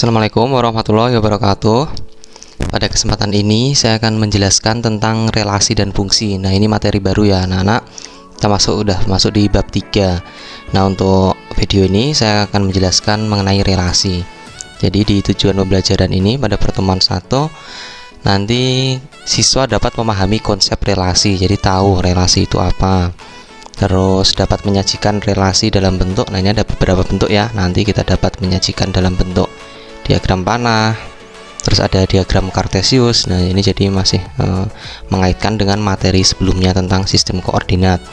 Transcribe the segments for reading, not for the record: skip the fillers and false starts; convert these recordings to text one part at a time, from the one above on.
Assalamualaikum warahmatullahi wabarakatuh. Pada kesempatan ini saya akan menjelaskan tentang relasi dan fungsi. Nah, ini materi baru ya anak-anak. Kita udah masuk di bab 3. Nah, untuk video ini saya akan menjelaskan mengenai relasi. Jadi di tujuan pembelajaran ini pada pertemuan 1 nanti siswa dapat memahami konsep relasi. Jadi tahu relasi itu apa. Terus dapat menyajikan relasi dalam bentuk. Nah, ini ada beberapa bentuk ya. Nanti kita dapat menyajikan dalam bentuk diagram panah, terus ada diagram kartesius. Nah, ini jadi masih mengaitkan dengan materi sebelumnya tentang sistem koordinat.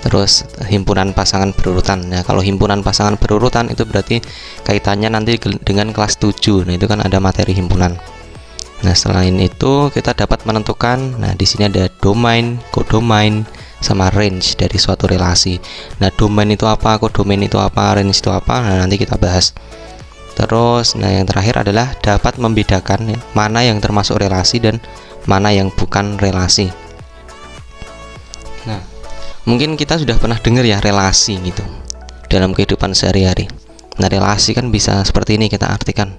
Terus himpunan pasangan berurutan. Nah, kalau himpunan pasangan berurutan itu berarti kaitannya nanti dengan kelas 7. Nah, itu kan ada materi himpunan. Nah, selain itu kita dapat menentukan, nah di sini ada domain, kodomain, sama range dari suatu relasi. Nah, domain itu apa, kodomain itu apa, range itu apa? Nah, nanti kita bahas. Terus, nah yang terakhir adalah dapat membedakan ya, mana yang termasuk relasi dan mana yang bukan relasi. Nah, mungkin kita sudah pernah dengar ya relasi gitu dalam kehidupan sehari-hari. Nah, relasi kan bisa seperti ini kita artikan.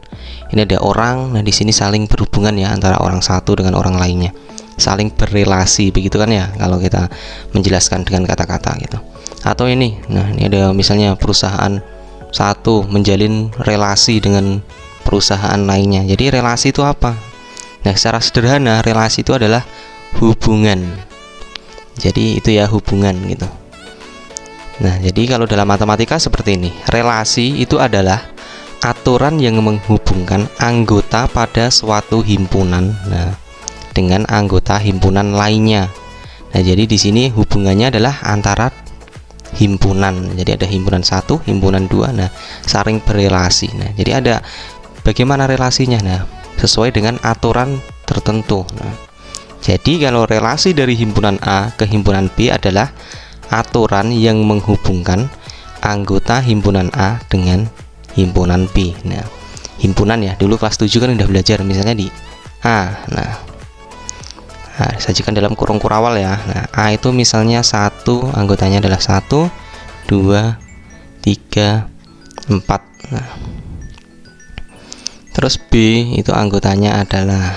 Ini ada orang, nah di sini saling berhubungan ya antara orang satu dengan orang lainnya. Saling berrelasi begitu kan ya kalau kita menjelaskan dengan kata-kata gitu. Atau ini, nah ini ada misalnya perusahaan satu menjalin relasi dengan perusahaan lainnya. Jadi relasi itu apa? Nah, secara sederhana relasi itu adalah hubungan. Jadi itu ya hubungan gitu. Nah, jadi kalau dalam matematika seperti ini, relasi itu adalah aturan yang menghubungkan anggota pada suatu himpunan, nah, dengan anggota himpunan lainnya. Nah, jadi di sini hubungannya adalah antara himpunan. Jadi ada himpunan 1, himpunan 2. Nah, saling berrelasi. Nah, jadi ada bagaimana relasinya? Nah, sesuai dengan aturan tertentu. Nah, jadi kalau relasi dari himpunan A ke himpunan B adalah aturan yang menghubungkan anggota himpunan A dengan himpunan B. Nah, himpunan ya, dulu kelas 7 kan udah belajar misalnya di A. Nah, sajikan dalam kurung kurawal ya. Nah, A itu misalnya 1, anggotanya adalah 1, 2, 3, 4. Nah, terus B itu anggotanya adalah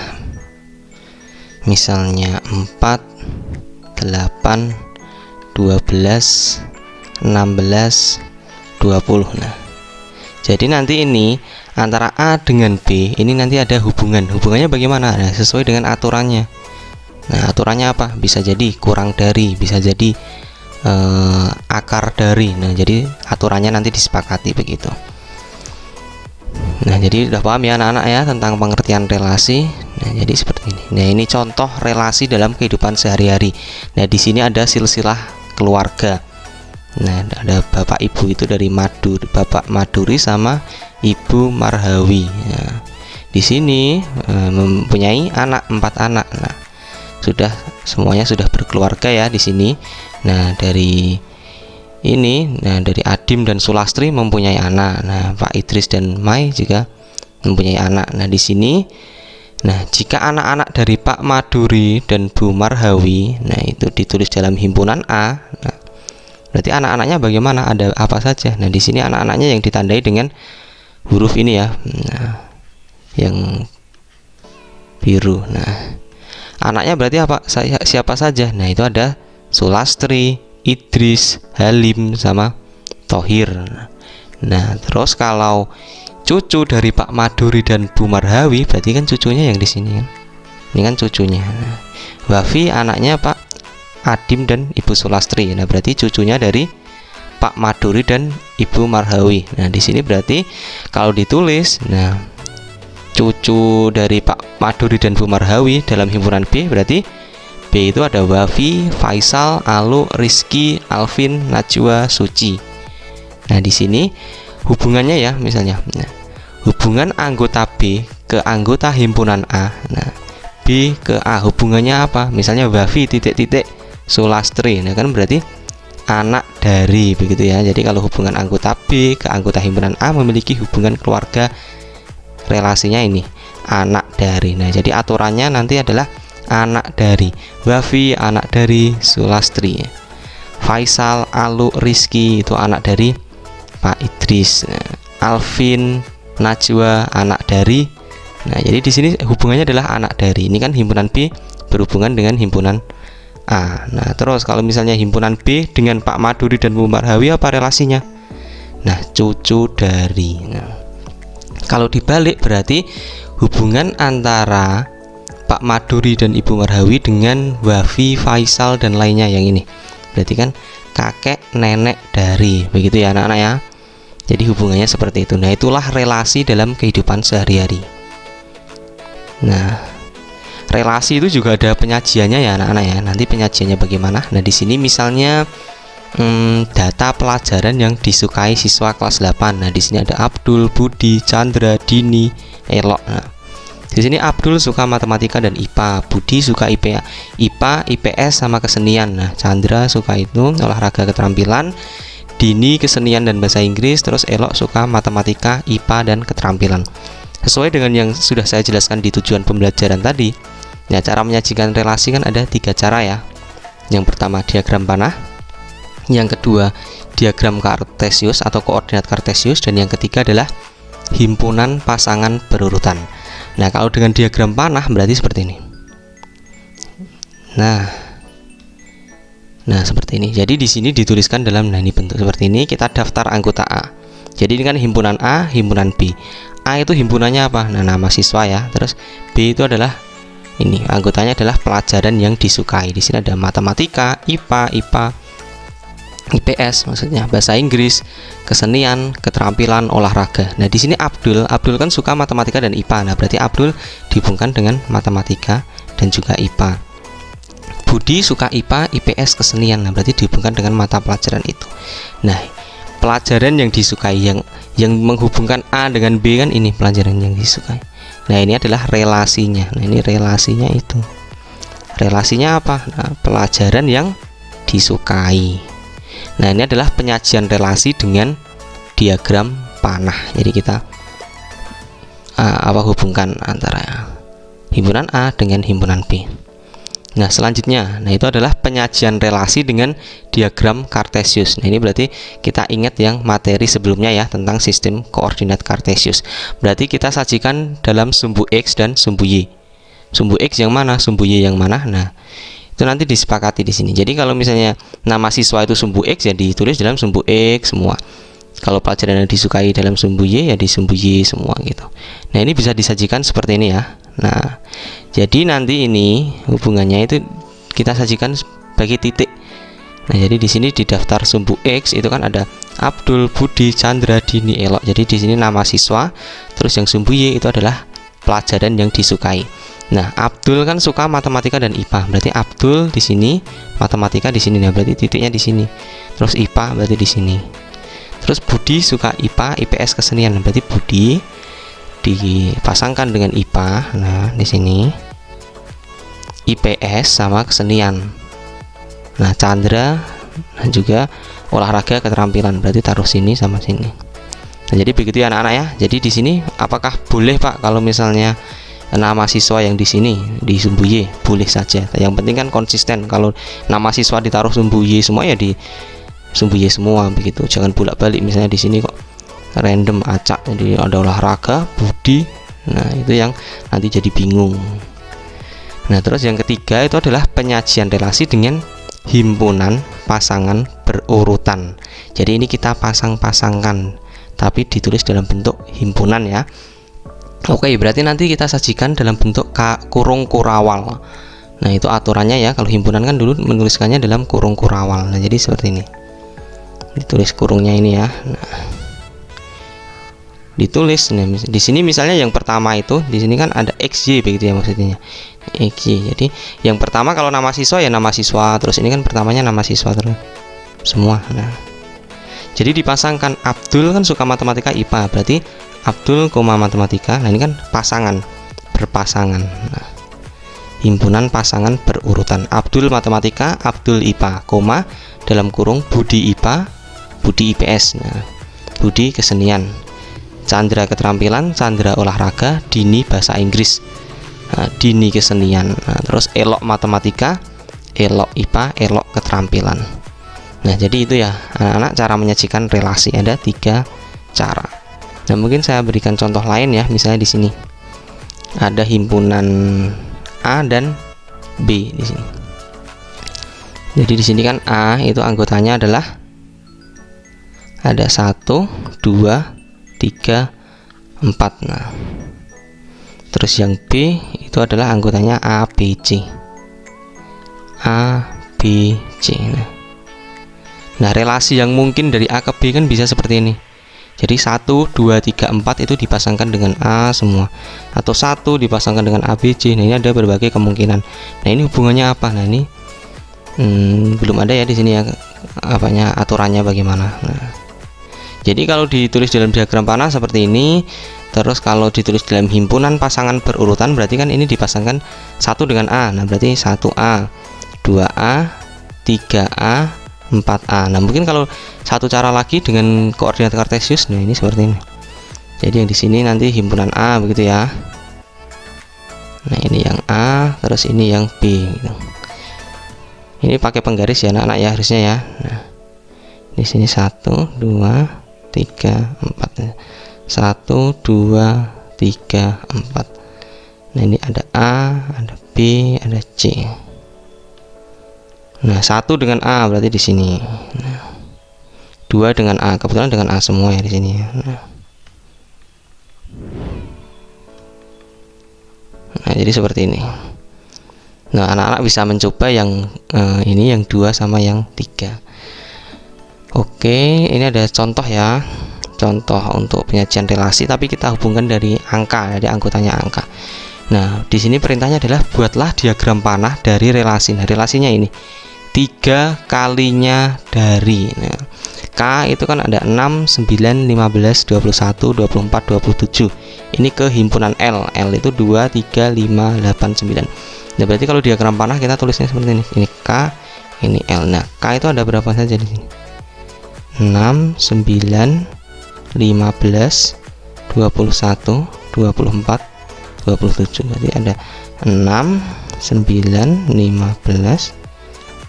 misalnya 4, 8, 12, 16, 20. Nah, jadi nanti ini antara A dengan B ini nanti ada hubungan. Hubungannya bagaimana? Nah, sesuai dengan aturannya. Nah, aturannya apa? Bisa jadi kurang dari, bisa jadi akar dari. Nah, jadi aturannya nanti disepakati begitu. Nah, jadi udah paham ya anak-anak ya tentang pengertian relasi. Nah, jadi seperti ini. Nah, ini contoh relasi dalam kehidupan sehari-hari. Nah, di sini ada silsilah keluarga. Nah, ada bapak ibu itu dari Maduri, bapak Maduri sama ibu Marhawi. Nah, di sini mempunyai 4 anak. Nah, semuanya sudah berkeluarga ya di sini. Nah, dari Adim dan Sulastri mempunyai anak. Nah, Pak Idris dan Mai juga mempunyai anak. Nah, di sini jika anak-anak dari Pak Maduri dan Bu Marhawi, nah itu ditulis dalam himpunan A. Nah, berarti anak-anaknya bagaimana? Ada apa saja? Nah, di sini anak-anaknya yang ditandai dengan huruf ini ya. Nah, yang biru. Nah, anaknya berarti apa? Siapa saja? Nah, itu ada Sulastri, Idris, Halim, sama Thohir. Nah, terus kalau cucu dari Pak Maduri dan Bu Marhawi, berarti kan cucunya yang di sini kan. Ini kan cucunya. Nah, Wafi anaknya Pak Adim dan Ibu Sulastri. Nah, berarti cucunya dari Pak Maduri dan Ibu Marhawi. Nah, di sini berarti kalau ditulis, nah cucu dari Pak Maduri dan Bu Marhawi dalam himpunan B, berarti B itu ada Wafi, Faisal, Alu, Rizky, Alvin, Najwa, Suci. Nah, di sini hubungannya ya misalnya. Nah, hubungan anggota B ke anggota himpunan A. Nah, B ke A hubungannya apa? Misalnya Wafi titik-titik Sulastri. Nah, kan berarti anak dari begitu ya. Jadi kalau hubungan anggota B ke anggota himpunan A memiliki hubungan keluarga, relasinya ini anak dari. Nah, jadi aturannya nanti adalah anak dari Wafi, anak dari Sulastri. Faisal, Alu, Rizky itu anak dari Pak Idris. Alvin, Najwa anak dari. Nah, jadi di sini hubungannya adalah anak dari. Ini kan himpunan B berhubungan dengan himpunan A. Nah, terus kalau misalnya himpunan B dengan Pak Maduri dan Bu Marhawi apa relasinya? Nah, cucu dari. Nah, kalau dibalik berarti hubungan antara Pak Maduri dan Ibu Marhawi dengan Wafi, Faisal dan lainnya yang ini. Berarti kan kakek nenek dari. Begitu ya anak-anak ya. Jadi hubungannya seperti itu. Nah, itulah relasi dalam kehidupan sehari-hari. Nah, relasi itu juga ada penyajiannya ya anak-anak ya. Nanti penyajiannya bagaimana? Nah, di sini misalnya data pelajaran yang disukai siswa kelas 8. Nah, di sini ada Abdul, Budi, Chandra, Dini, Elok. Nah, di sini Abdul suka matematika dan IPA, Budi suka IPA, IPS sama kesenian. Nah, Chandra suka itu olahraga keterampilan, Dini kesenian dan bahasa Inggris, terus Elok suka matematika, IPA dan keterampilan. Sesuai dengan yang sudah saya jelaskan di tujuan pembelajaran tadi. Nah, cara menyajikan relasi kan ada 3 cara ya. Yang pertama diagram panah, yang kedua diagram kartesius atau koordinat kartesius, dan yang ketiga adalah himpunan pasangan berurutan. Nah, kalau dengan diagram panah berarti seperti ini. Nah seperti ini. Jadi di sini dituliskan dalam ini bentuk seperti ini. Kita daftar anggota A. Jadi ini kan himpunan A, himpunan B. A itu himpunannya apa? Nah, nama siswa ya. Terus B itu adalah ini, anggotanya adalah pelajaran yang disukai. Di sini ada matematika, IPA, IPS maksudnya, bahasa Inggris, kesenian, keterampilan, olahraga. Nah, di sini Abdul kan suka matematika dan IPA. Nah, berarti Abdul dihubungkan dengan matematika dan juga IPA. Budi suka IPA, IPS, kesenian. Nah, berarti dihubungkan dengan mata pelajaran itu. Nah, pelajaran yang disukai yang menghubungkan A dengan B kan ini pelajaran yang disukai. Nah, ini adalah relasinya. Nah, ini relasinya itu. Relasinya apa? Nah, pelajaran yang disukai. Nah, ini adalah penyajian relasi dengan diagram panah. Jadi kita hubungkan antara himpunan A dengan himpunan B. Nah, selanjutnya, itu adalah penyajian relasi dengan diagram kartesius. Nah, ini berarti kita ingat yang materi sebelumnya ya tentang sistem koordinat kartesius. Berarti kita sajikan dalam sumbu X dan sumbu Y. Sumbu X yang mana, sumbu Y yang mana? Nah, itu nanti disepakati di sini. Jadi kalau misalnya nama siswa itu sumbu X ya ditulis dalam sumbu X semua. Kalau pelajaran yang disukai dalam sumbu Y ya di sumbu Y semua gitu. Nah, ini bisa disajikan seperti ini ya. Nah, jadi nanti ini hubungannya itu kita sajikan sebagai titik. Nah, jadi di sini di daftar sumbu X itu kan ada Abdul, Budi, Chandra, Dini, Elok. Jadi di sini nama siswa, terus yang sumbu Y itu adalah pelajaran yang disukai. Nah, Abdul kan suka matematika dan IPA. Berarti Abdul di sini, matematika di sini. Nah, berarti titiknya di sini. Terus IPA berarti di sini. Terus Budi suka IPA, IPS, kesenian. Berarti Budi dipasangkan dengan IPA. Nah, di sini IPS sama kesenian. Nah, Chandra juga olahraga keterampilan. Berarti taruh sini sama sini. Nah, jadi begitu ya anak-anak ya. Jadi di sini apakah boleh Pak kalau misalnya nama siswa yang di sini di sumbu Y? Boleh saja. Yang penting kan konsisten. Kalau nama siswa ditaruh sumbu Y semua ya di sumbu Y semua begitu. Jangan bolak-balik misalnya di sini kok random acak, jadi ada olahraga, Budi. Nah, itu yang nanti jadi bingung. Nah, terus yang ketiga itu adalah penyajian relasi dengan himpunan pasangan berurutan. Jadi ini kita pasang-pasangkan tapi ditulis dalam bentuk himpunan ya. Oke, berarti nanti kita sajikan dalam bentuk kurung kurawal. Nah, itu aturannya ya. Kalau himpunan kan dulu menuliskannya dalam kurung kurawal. Nah, jadi seperti ini. Ditulis kurungnya ini ya. Nah, ditulis di sini misalnya yang pertama itu di sini kan ada XY begitu ya maksudnya. XY. Jadi yang pertama kalau nama siswa ya nama siswa, terus ini kan pertamanya nama siswa terus semua. Nah, jadi dipasangkan Abdul kan suka matematika IPA, berarti Abdul, matematika. Nah, ini kan pasangan berpasangan. Nah, himpunan pasangan berurutan. Abdul matematika, Abdul IPA, dalam kurung Budi IPA, Budi IPS. Nah, Budi kesenian, Chandra keterampilan, Chandra olahraga, Dini bahasa Inggris, nah, Dini kesenian. Nah, terus Elok matematika, Elok IPA, Elok keterampilan. Nah, jadi itu ya anak-anak cara menyajikan relasi. Ada 3 cara. Nah, mungkin saya berikan contoh lain ya. Misalnya di sini ada himpunan A dan B di sini. Jadi di sini kan A itu anggotanya adalah ada 1, 2, 3, 4. Nah, terus yang B itu adalah anggotanya A, B, C. A, B, C. Nah, relasi yang mungkin dari A ke B kan bisa seperti ini. Jadi 1, 2, 3, 4 itu dipasangkan dengan A semua, atau 1 dipasangkan dengan A, B, C. Nah, ini ada berbagai kemungkinan. Nah, ini hubungannya apa? Nah, ini belum ada ya di sini ya, apanya, aturannya bagaimana. Nah, jadi kalau ditulis dalam diagram panah seperti ini, terus kalau ditulis dalam himpunan pasangan berurutan, berarti kan ini dipasangkan 1 dengan A. Nah, berarti 1A, 2A, 3A, 4A. Nah, mungkin kalau satu cara lagi dengan koordinat kartesius, nah ini seperti ini. Jadi yang di sini nanti himpunan A begitu ya. Nah, ini yang A, terus ini yang B gitu. Ini pakai penggaris ya anak-anak ya harusnya ya. Nah, di sini 1, 2, 3, 4. 1, 2, 3, 4. Nah, ini ada A, ada B, ada C. Nah, 1 dengan A berarti di sini. Nah, 2 dengan A, kebetulan dengan A semua ya di sini ya. Nah, jadi seperti ini. Nah, anak-anak bisa mencoba yang ini, yang 2 sama yang 3. Oke, ini ada contoh ya. Contoh untuk penyajian relasi, tapi kita hubungkan dari angka, dari anggotanya angka. Nah, di sini perintahnya adalah buatlah diagram panah dari relasi. Nah, relasinya ini 3 kalinya dari. Nah, K itu kan ada 6, 9, 15, 21, 24, 27. Ini ke himpunan L. L itu 2, 3, 5, 8, 9. Nah, berarti kalau diagram panah kita tulisnya seperti ini. Ini K, ini L. Nah, K itu ada berapa saja di sini? 6, 9, 15, 21, 24, 27. Berarti ada 6, 9, 15,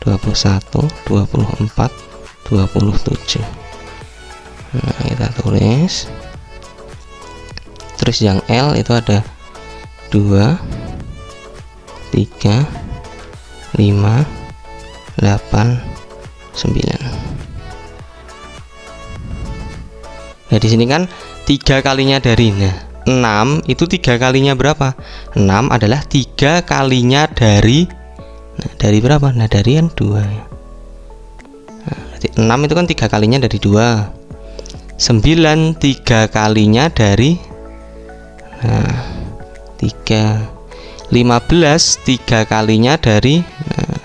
21, 24, 27. Nah, kita tulis. Terus yang L itu ada 2, 3, 5, 8, 9. Nah, di sini kan 3 kalinya dari. Nah, 6 itu 3 kalinya berapa? 6 adalah 3 kalinya dari. Nah, dari berapa? Nah, dari kan 2 ya. Nah, 6 itu kan 3 kalinya dari 2. 9 3 kalinya dari. Nah, 3. 15 3 kalinya dari. Nah,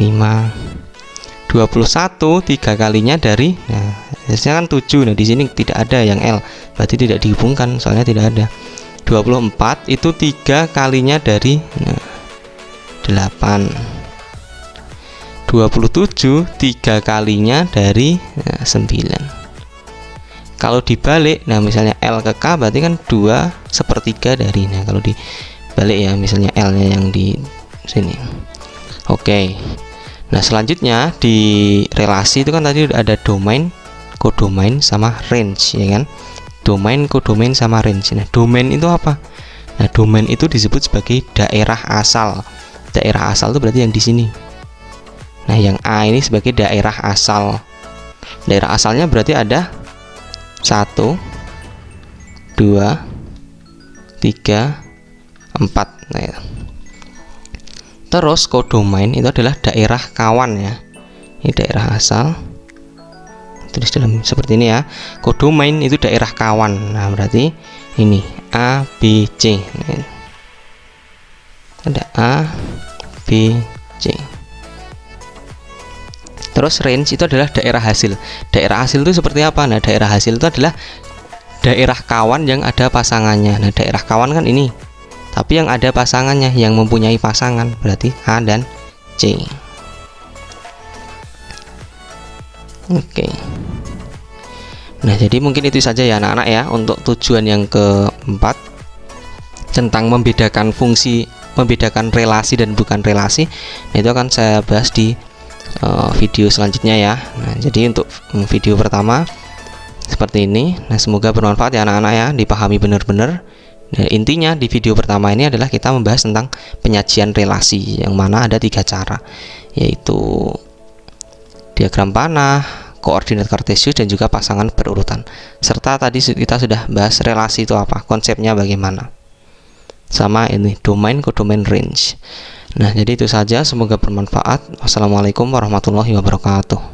5. 21 3 kalinya dari. Nah, hasilnya kan 7. Nah, di sini tidak ada yang L, berarti tidak dihubungkan soalnya tidak ada. 24 itu 3 kalinya dari. Nah, 8. 27 3 kalinya dari. Nah, 9. Kalau dibalik, nah misalnya L ke K berarti kan 2/3 dari. Nah, kalau dibalik ya, misalnya L nya yang di sini. Oke. Nah, selanjutnya di relasi itu kan tadi ada domain, kodomain sama range ya kan. Domain, kodomain sama range. Nah, domain itu apa? Nah, domain itu disebut sebagai daerah asal. Daerah asal itu berarti yang di sini. Nah, yang A ini sebagai daerah asal. Daerah asalnya berarti ada 1, 2, 3, 4. Nah, ya. Terus kodomain itu adalah daerah kawan ya. Ini daerah asal. Tulis dalam seperti ini ya. Kodomain itu daerah kawan. Nah, berarti ini A, B, C. Nah, ada A, B, C. Terus range itu adalah daerah hasil. Daerah hasil itu seperti apa? Nah, daerah hasil itu adalah daerah kawan yang ada pasangannya. Nah, daerah kawan kan ini, tapi yang ada pasangannya, yang mempunyai pasangan, berarti A dan C. Oke. Nah, jadi mungkin itu saja ya anak-anak ya untuk tujuan yang keempat tentang membedakan fungsi, membedakan relasi dan bukan relasi. Nah, itu akan saya bahas di video selanjutnya ya. Nah, jadi untuk video pertama seperti ini. Nah, semoga bermanfaat ya anak-anak ya, dipahami benar-benar. Nah, intinya di video pertama ini adalah kita membahas tentang penyajian relasi, yang mana ada 3 cara, yaitu diagram panah, koordinat kartesius, dan juga pasangan berurutan. Serta tadi kita sudah bahas relasi itu apa, konsepnya bagaimana, sama ini domain, kodomain, range. Nah, jadi itu saja, semoga bermanfaat. Wassalamualaikum warahmatullahi wabarakatuh.